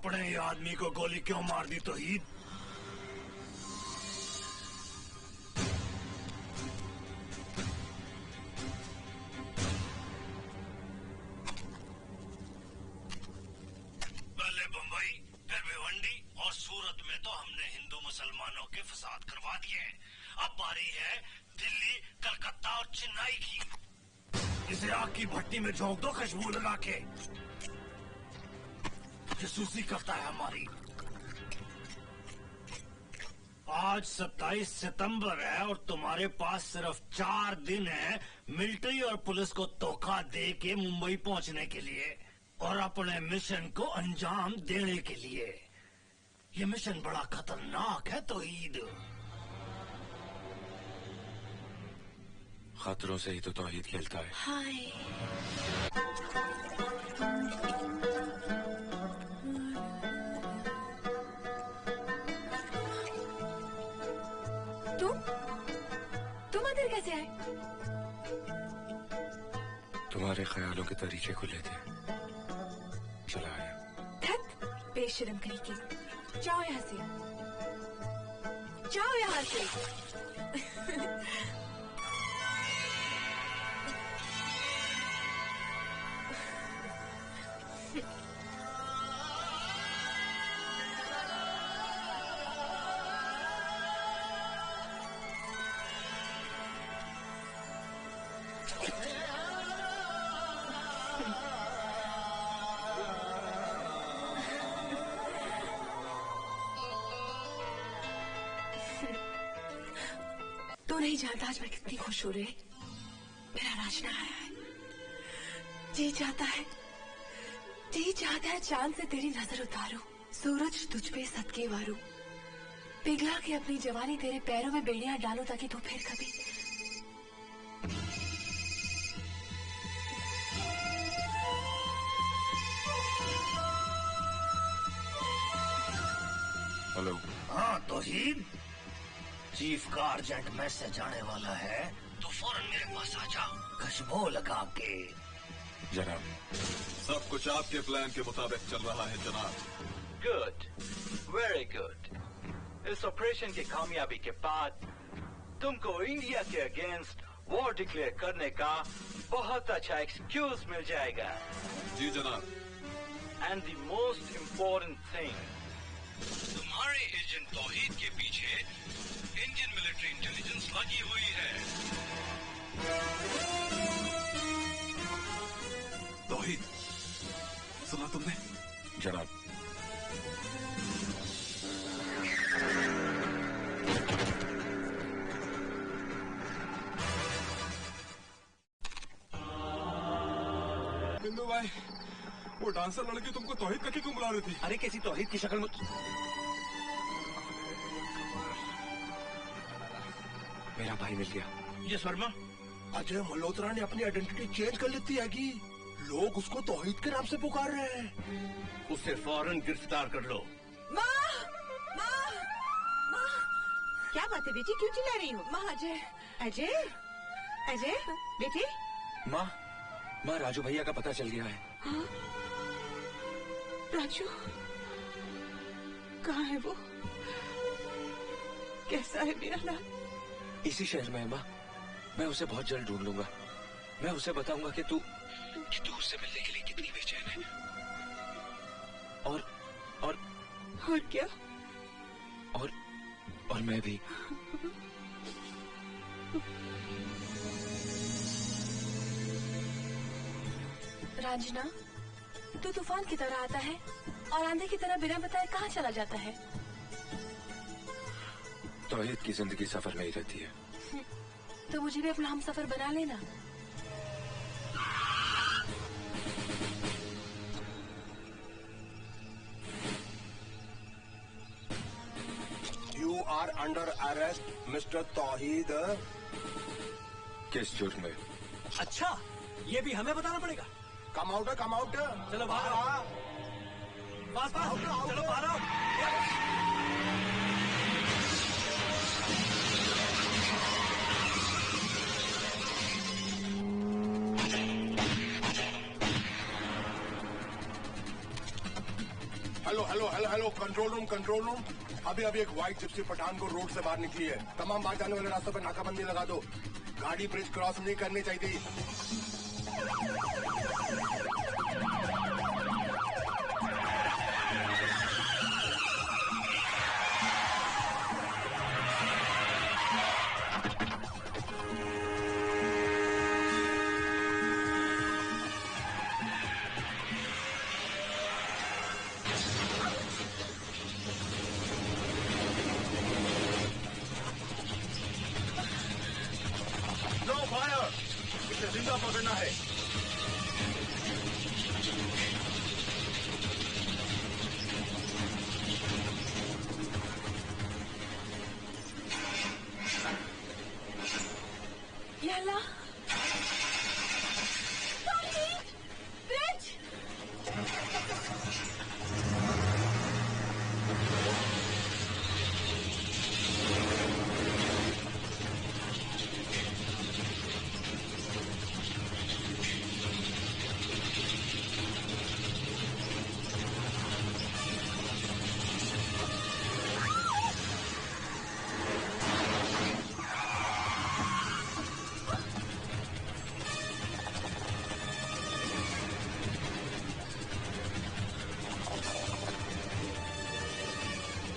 अपने ही आदमी को गोली क्यों मार दी तौहीद? पहले बंबई, फिर भिवंडी और सूरत में तो हमने हिंदू मुसलमानों के फसाद करवा दिए। अब बारी है दिल्ली, कलकत्ता और चेन्नई की। इसे आग की भट्टी में झोंक दो खुशबू लगा के। जासूसी करता है हमारी। आज 27 सितंबर है और तुम्हारे पास सिर्फ 4 दिन है मिलिट्री और पुलिस को धोखा दे के मुंबई पहुंचने के लिए और अपने मिशन को अंजाम देने के लिए। ये मिशन बड़ा खतरनाक है तौहीद। खतरों से ही तो तौहीद खेलता है। हाय। तुम अंदर कैसे आए? तुम्हारे ख्यालों के तरीके खुले थे, चला आया। धत बेशर्म कहीं की। जाओ यहाँ से, जाओ यहाँ से। तो नहीं जानता आज मैं कितनी खुश हो रही। मेरा राजना आया है। जी चाहता है चांद से तेरी नजर उतारूं, सूरज तुझ पे सदके वारूं, पिघला के अपनी जवानी तेरे पैरों में बेड़ियां डालूं ताकि तू फिर कभी। हेलो। हाँ तौहीद, चीफ का अर्जेंट मैसेज आने वाला है, तो फौरन मेरे पास आ जा खुशबू लगा के। जनाब, सब कुछ आपके प्लान के मुताबिक चल रहा है जनाब। Good, very good. इस ऑपरेशन की कामयाबी के बाद तुमको इंडिया के अगेंस्ट वॉर डिक्लेयर करने का बहुत अच्छा एक्सक्यूज मिल जाएगा। जी जनाब। And the most important thing, तुम्हारे एजेंट तौहीद के पीछे इंडियन मिलिट्री इंटेलिजेंस लगी हुई है। तौहीद, सुना तुमने? जनाब। बिंदु भाई, वो डांसर लड़की तुमको तौहीद करके क्यों बुला रही थी? अरे किसी तौहीद की शक्ल में। मेरा भाई मिल गया। यस वर्मा। अजय मल्होत्रा ने अपनी आइडेंटिटी चेंज कर लेती है कि लोग उसको तौहीद के नाम से पुकार रहे हैं। उसे फौरन गिरफ्तार कर लो। माँ, माँ, माँ। क्या बात है बेटी, क्यों चिल्ला रही हो? माँ, अजय। अजय, अजय बेटे। माँ, राजू भैया का पता चल गया है। हाँ? राजू कहाँ है वो? कैसा है मेरा लाल? इसी शहर में है माँ। मैं उसे बहुत जल्द ढूंढ लूंगा। मैं उसे बताऊंगा कि तू उससे मिलने के लिए कितनी बेचैन है। और क्या? और मैं भी। रांझना, तू तूफान की तरह आता है और आंधी की तरह बिना बताए कहाँ चला जाता है? तौहीद की जिंदगी सफर में ही रहती है। तो मुझे भी अपना हम सफर बना लेना। You are under arrest, Mr. तौहीद। किस जुर्म में? अच्छा, ये भी हमें बताना पड़ेगा। Come out, come out. चलो बाहर आओ। पास चलो बाहर आओ। Hello hello hello hello hello, control room control room. अभी अभी एक व्हाइट जिप्सी पठानकोट रोड से बाहर निकली है। तमाम बाहर जाने वाले रास्तों पर नाकाबंदी लगा दो। गाड़ी ब्रिज क्रॉस नहीं करनी चाहिए। जिंदा पकड़ना है। या अल्लाह! ब्रिज!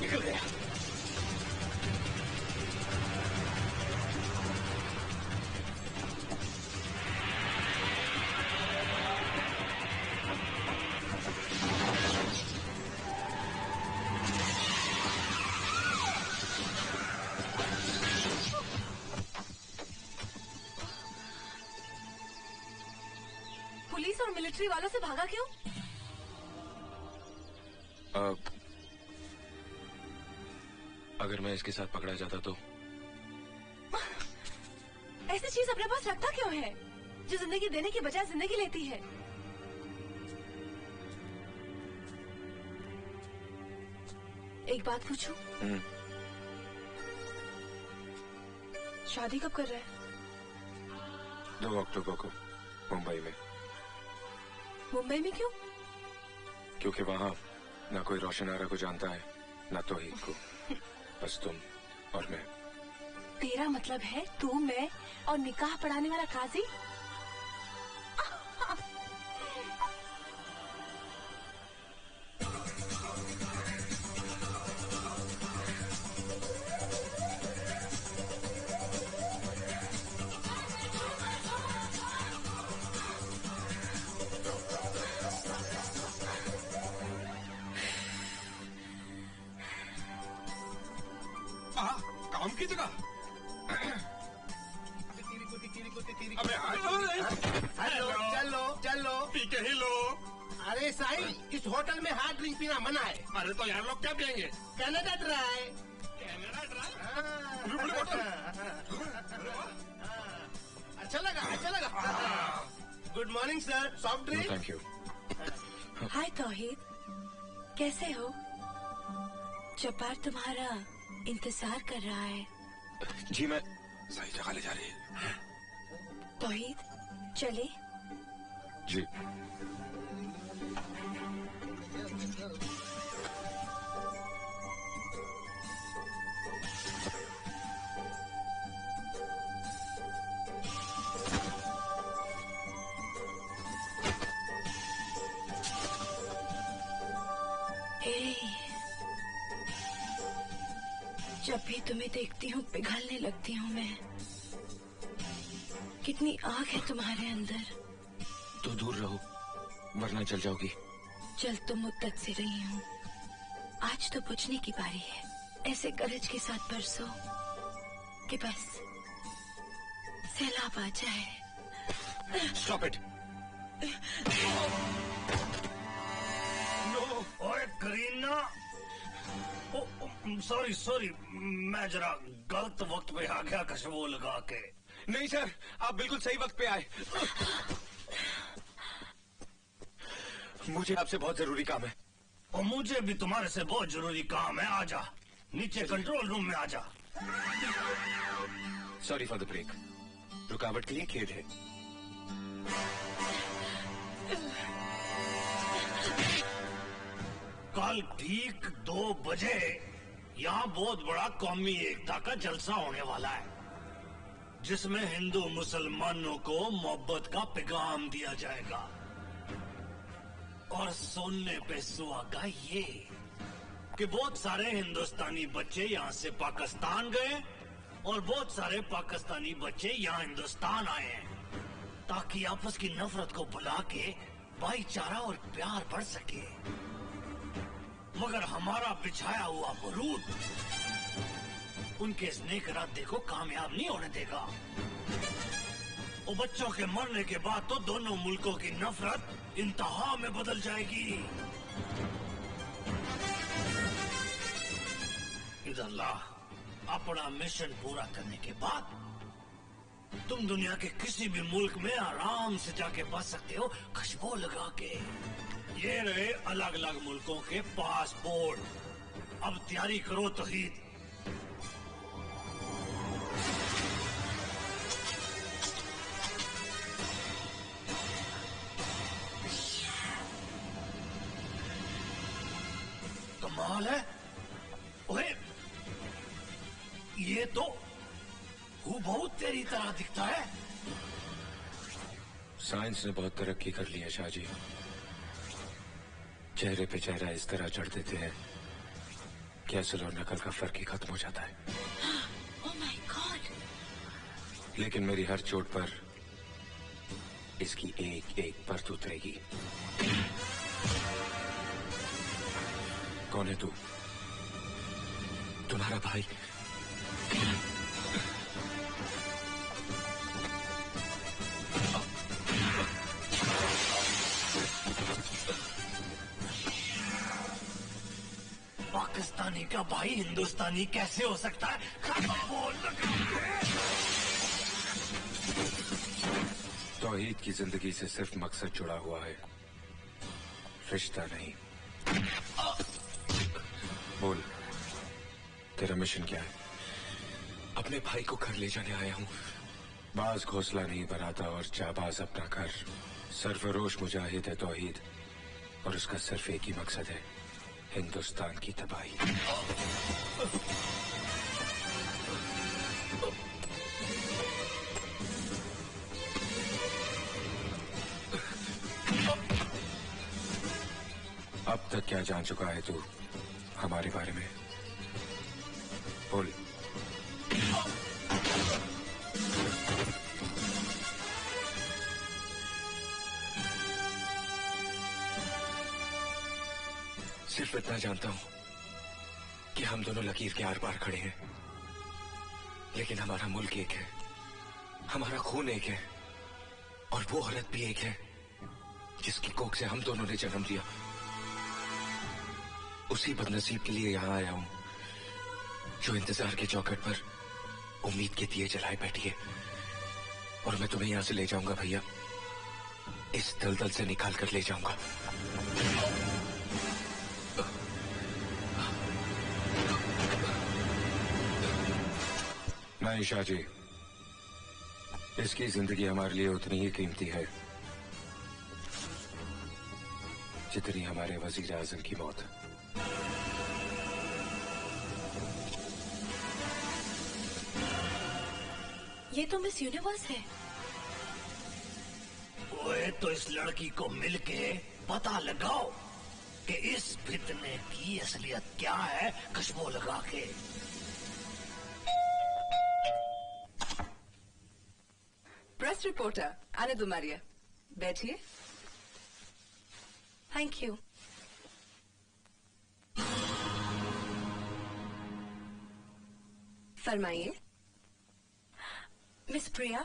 निकल गया। पुलिस और मिलिट्री वालों से भागा क्यों? अगर मैं इसके साथ पकड़ा जाता तो? ऐसी चीज अपने पास रखता क्यों है जो जिंदगी देने की बजाय जिंदगी लेती है? एक बात पूछूं? शादी कब कर रहा है? 2 अक्टूबर को मुंबई में। मुंबई में क्यों? क्योंकि वहाँ ना कोई रोशन आरा को जानता है ना तौहीद को, बस तुम और मैं। तेरा मतलब है तू, मैं और निकाह पढ़ाने वाला काजी? काम की जगह। अबे चलो चलो चलो, पी के ही लो। अरे साहिल, इस होटल में हार्ड ड्रिंक पीना मना है। अरे तो यार लोग क्या पियेंगे? Canada Dry. अच्छा लगा। Good morning sir, soft drink. Thank you. Hi Tauheed, कैसे हो? जब्बार तुम्हारा इंतजार कर रहा है। जी मैं सही जगह ले जा रही है। तौहीद चले? जी। जब भी तुम्हें देखती हूँ पिघलने लगती हूँ मैं। कितनी आग है तुम्हारे अंदर। तो दूर रहो वरना जल जाओगी। जल तो मुद्दत से रही हूँ, आज तो बुझने की बारी है। ऐसे गरज के साथ बरसो कि बस सैलाब आ जाए। Stop it. ओए करीना, सॉरी, मैं जरा गलत वक्त पे आ गया खुशबू लगा के। नहीं सर, आप बिल्कुल सही वक्त पे आए। मुझे आपसे बहुत जरूरी काम है। और मुझे भी तुम्हारे से बहुत जरूरी काम है। आजा नीचे कंट्रोल रूम में आजा। सॉरी फॉर द ब्रेक, रुकावट के लिए खेद है। कल ठीक 2 बजे यहाँ बहुत बड़ा कौमी एकता का जलसा होने वाला है, जिसमें हिंदू मुसलमानों को मोहब्बत का पैगाम दिया जाएगा। और सुनने पे सुहागा ये कि बहुत सारे हिंदुस्तानी बच्चे यहाँ से पाकिस्तान गए और बहुत सारे पाकिस्तानी बच्चे यहाँ हिंदुस्तान आए हैं, ताकि आपस की नफरत को भुला के भाईचारा और प्यार बढ़ सके। मगर हमारा बिछाया हुआ बारूद उनके इस नेक इरादे को कामयाब नहीं होने देगा। और बच्चों के मरने के बाद तो दोनों मुल्कों की नफरत इंतहा में बदल जाएगी। इधर अपना मिशन पूरा करने के बाद तुम दुनिया के किसी भी मुल्क में आराम से जाके बस सकते हो, खुशबू लगा के। ये रहे अलग अलग मुल्कों के पासपोर्ट। अब तैयारी करो तौहीद। कमाल है, ओए ये तो हूबहू तेरी तरह दिखता है। साइंस ने बहुत तरक्की कर ली है शाहजी। चेहरे पे चेहरा इस तरह चढ़ देते हैं कि असल और नकल का फर्क ही खत्म हो जाता है। Oh my God. लेकिन मेरी हर चोट पर इसकी एक एक परत उतरेगी। कौन है तू? तुम्हारा भाई? पाकिस्तानी का भाई हिंदुस्तानी कैसे हो सकता है? बोल। तौहीद की जिंदगी से सिर्फ मकसद जुड़ा हुआ है, रिश्ता नहीं। बोल, तेरा मिशन क्या है? अपने भाई को घर ले जाने आया हूँ। बाज घोंसला नहीं बनाता और जाबाज अपना घर। सरफरोश मुजाहिद है तौहीद, और उसका सिर्फ एक ही मकसद है, हिंदुस्तान की तबाही। अब तक क्या जान चुका है तू हमारे बारे में? बोल। सिर्फ इतना जानता हूं कि हम दोनों लकीर के आर पार खड़े हैं, लेकिन हमारा मुल्क एक है, हमारा खून एक है, और वो औरत भी एक है जिसकी कोख से हम दोनों ने जन्म लिया। उसी बदनसीब के लिए यहां आया हूं जो इंतजार के चौखट पर उम्मीद के दिए जलाए बैठी है। और मैं तुम्हें यहां से ले जाऊंगा भैया, इस दलदल से निकाल कर ले जाऊंगा। नहीं शाहजी, इसकी जिंदगी हमारे लिए उतनी ही कीमती है जितनी हमारे वजीर आजम की मौत। ये तो मिस यूनिवर्स है। ओए तो इस लड़की को मिलके पता लगाओ कि इस फितने की असलियत क्या है, खुशबू लगा के। प्रेस रिपोर्टर आने दो मारिया, बैठिए। Thank you. फरमाइए। मिस प्रिया,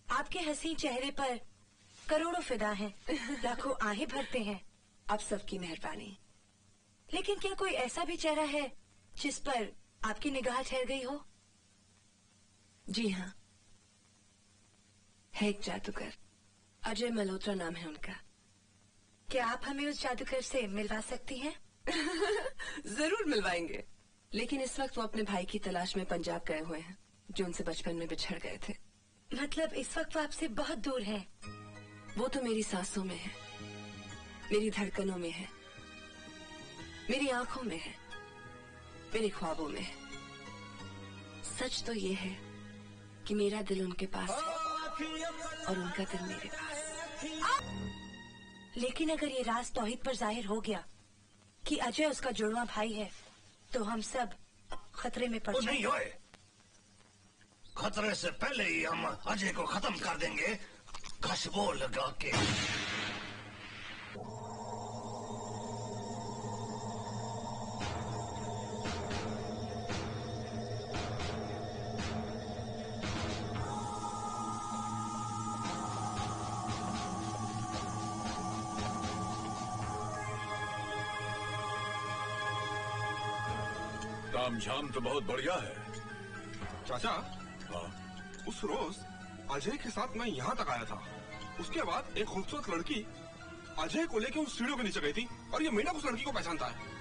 आपके हसीन चेहरे पर करोड़ों फिदा हैं, लाखों आहें भरते हैं। आप सबकी मेहरबानी। लेकिन क्या कोई ऐसा भी चेहरा है जिस पर आपकी निगाह ठहर गई हो? जी हाँ, है एक जादूगर, अजय मल्होत्रा नाम है उनका। क्या आप हमें उस जादूगर से मिलवा सकती हैं? जरूर मिलवाएंगे, लेकिन इस वक्त वो अपने भाई की तलाश में पंजाब गए हुए हैं, जो उनसे बचपन में बिछड़ गए थे। मतलब इस वक्त वो आपसे बहुत दूर है? वो तो मेरी सांसों में है, मेरी धड़कनों में है, मेरी आंखों में है, मेरे ख्वाबों में है। सच तो ये है कि मेरा दिल उनके पास है और उनका दिल मेरे पास। लेकिन अगर ये राज तौहीद पर जाहिर हो गया कि अजय उसका जुड़वा भाई है, तो हम सब खतरे में पड़ नहीं जाएंगे। होए, खतरे से पहले ही हम अजय को खत्म कर देंगे, खुशबू लगा के। तामझाम तो बहुत बढ़िया है। चाचा, हाँ, उस रोज अजय के साथ मैं यहाँ तक आया था। उसके बाद एक खूबसूरत लड़की अजय को लेके उस सीढ़ियों के नीचे गई थी और ये मेंढक उस लड़की को पहचानता है।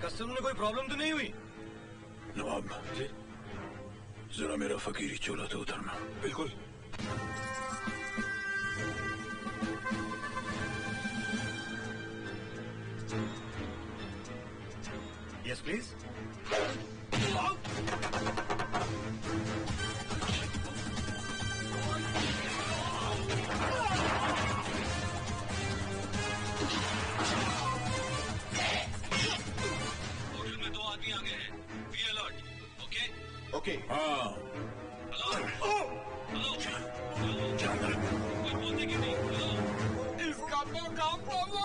कस्टम में कोई प्रॉब्लम तो नहीं हुई? नवाब जी, जरा मेरा फकीरी चोला तो उतरना। बिल्कुल। Yes please. ओके। हाँ, इसका तो काम प्रॉब्लम।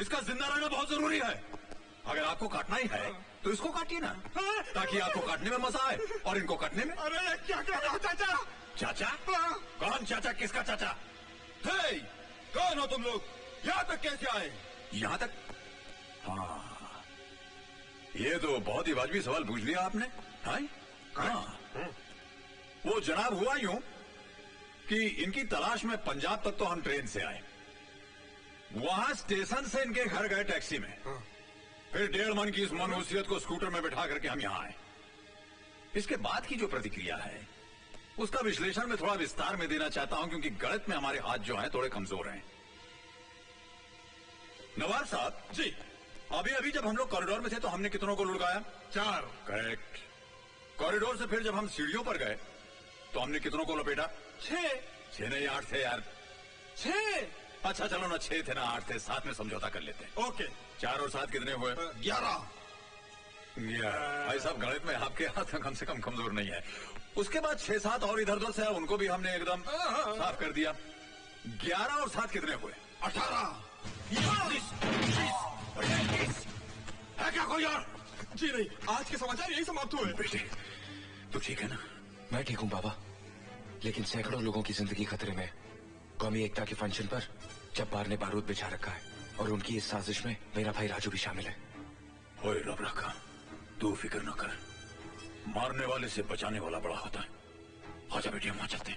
इसका जिंदा रहना बहुत जरूरी है। अगर आपको काटना ही है तो इसको काटिए ना, ताकि आपको काटने में मजा आए और इनको काटने में। अरे क्या कह रहा चाचा? चाचा? कौन चाचा? किसका चाचा? हे, कौन हो तुम लोग? यहाँ तक कैसे आए? यहाँ तक? हाँ, ये तो बहुत ही वाजिबी सवाल पूछ लिया आपने। हाँ, वो जनाब हुआ यूं कि इनकी तलाश में पंजाब तक तो हम ट्रेन से आए, वहां स्टेशन से इनके घर गए टैक्सी में, फिर 1.5 मन की इस मनहूसियत को स्कूटर में बैठा करके हम यहां आए। इसके बाद की जो प्रतिक्रिया है उसका विश्लेषण में थोड़ा विस्तार में देना चाहता हूं, क्योंकि गणित में हमारे हाथ जो हैं थोड़े कमजोर हैं। नवाब साहब जी, अभी अभी जब हम लोग कॉरिडोर में थे तो हमने कितनों को लुढ़काया? 4। करेक्ट। कॉरिडोर से फिर जब हम सीढ़ियों पर गए तो हमने कितनों को लपेटा? 6 नहीं, 8 थे यार। 6। अच्छा चलो ना, 6 थे ना 8 थे, 7 में समझौता कर लेते हैं। ओके। 4 और 7 कितने हुए? 11। भाई साहब, गणित में आपके हाथ कम से कम कमजोर नहीं है। उसके बाद 6-7 और इधर उधर से उनको भी हमने एकदम साफ कर दिया। 11 और 7 कितने हुए? 18। है क्या कोई और? जी नहीं, आज के समाचार यही समाप्त हुए। बेटे, तू ठीक है ना? मैं ठीक हूँ बाबा, लेकिन सैकड़ों लोगों की जिंदगी खतरे में। कौमी एकता के फंक्शन पर जब्बार ने बारूद बिछा रखा है और उनकी इस साजिश में मेरा भाई राजू भी शामिल है। ओए रब रखा, तू फिक्र न कर, मारने वाले से बचाने वाला बड़ा होता है। आजा बेटिया, वहां चलते हैं।